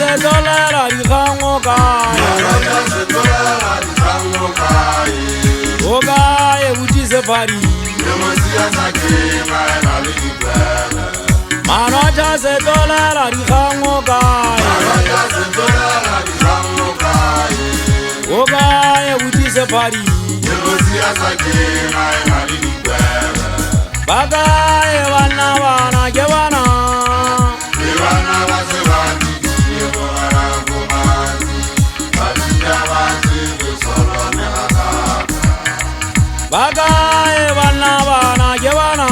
se tolela dikgango kae o kae botise phadi manotša se tolela dikgango kae o kae botise phadi ba kae bana bana ke bana ba kae bana bana ke bana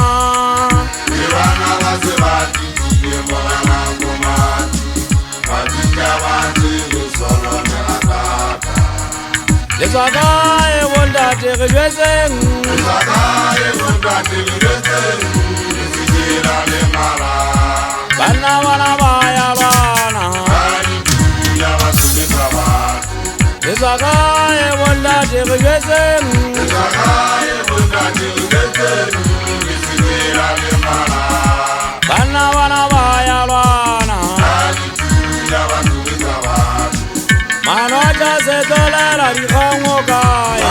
le tswa kae bontate re jwetseng bana bana ba ya lwana le tswa kae bontate re jwetseng bana bana ba ya lwana manotša se tolela dikgango kae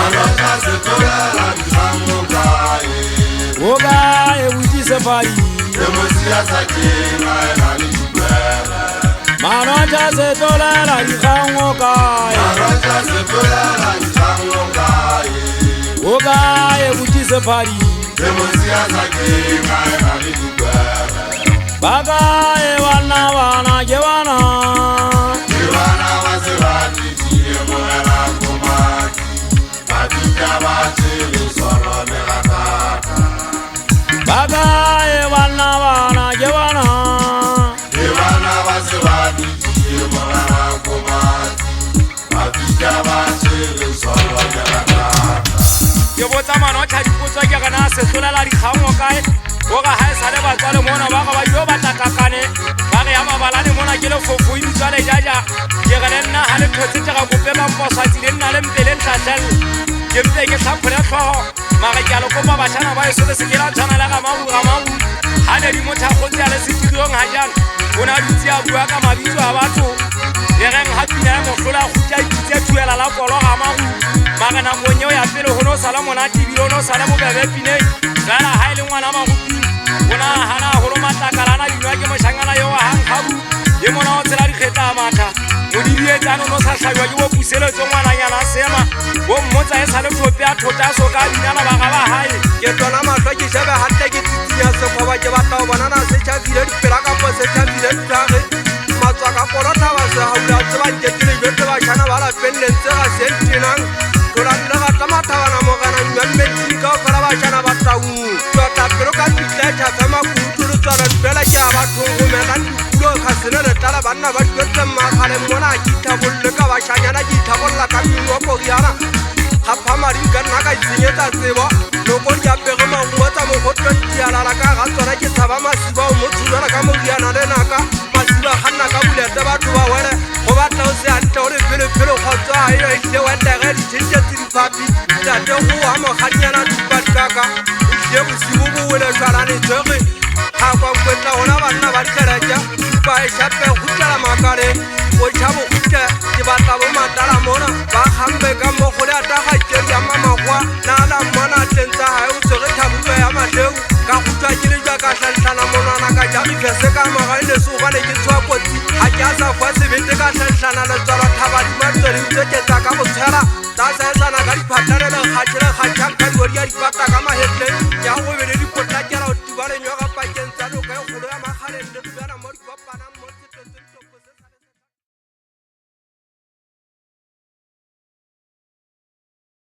o kae botise phadi manotša se tolela dikgango kae o kae botise phadi ba kae bana bana ke bana ba kae bana bana ke bana ke botsa manotša dipotso ke gana se tlolela dikgango kae o ga ga e sa le batswale mona ba ga ba yo batakakane ba ge ya mabalane mona ke lefofo e bitswale jaja ke ge le nna ga le thotse tega kope mamposwatsi le nna le mpele ntlatlhelle ke mpe ke tlhaphole tlhogo mare ke a le kopa bašana ba eso le se ke la tshwana le gamabu ga ne di motho a kgotse ya le setiriong ga jana o ne a dutse a bua ka mabitso a batho le geng ga pina ya motlhola a kgutse a ikitse thuela la polo gamagu mare nakong eo ya pele go ne o sala monate ebile o ne o sale bobebe pineng fela ga e le ngwana magoping o nagana golo matlakalana dinwa ke mošangana yo wa gangkgabu le mona o tsela dikgetla a matha modirietsane o ne o sa tlhabiwa ke bopuseletso ngwananyana a sema bo mmotsa e sa le thope a thota so ka dinala ba ga ba gae ke tona matlho ke shebe gantle ke tsitsinya sekgoba ke batla go bonana se tšhafile dipela kapo se tšhafile ditlhage matswa ka polothaba se gaula tsebankekele jwetse bašana ba lapelelentse ga sentenang tolabile gata mathabana mogana nyammetsing kao fela bašana ba taung tota pelo ka pitla tšhafe makutu le tswana dipela ke a bathong gomela dikulo ga sene letlala banna ba dikwetse mmakgale mona ke ithabolle ka bašanyana ke ithabolla ka mengwaporiana gapha mading ka nna ka itsenyetsa tsebo loko di apege maguo tsa mogotlontialala ka ga tsona ke tshaba masiba o motshulwana ka moriana le naka masiba ganna ka bulete batho ba wele go batla o se antle o le pele-pele kgotso a eo etlhe wendege ditšhentšetse diphapi tate go wa mogadinyana dipadikaka etlhe bosibo bo wele jwalane tshwege ga kwankwetla gona banna ba ditleretša ba ešape gutlela makale o tšhabo gutle ke batla bo matala mona ba gambe ka mogole a tagakeri ya mamagwa naala mmona tlentsa gae o tshwege thabube ya matleu ka gutwa ke le jwa ka tlhantlhana monwana ka jamifese ka magaelese gobane ke tshwa kotsi ga ke a sa fa sebete ka tlhantlhana letswalwa thabadimatswedi utsweketsa ka botshela ta saetsana ka diphatlanele kgatšhele kgatšhang ka diori ya dipata ka mahetleng ya gobele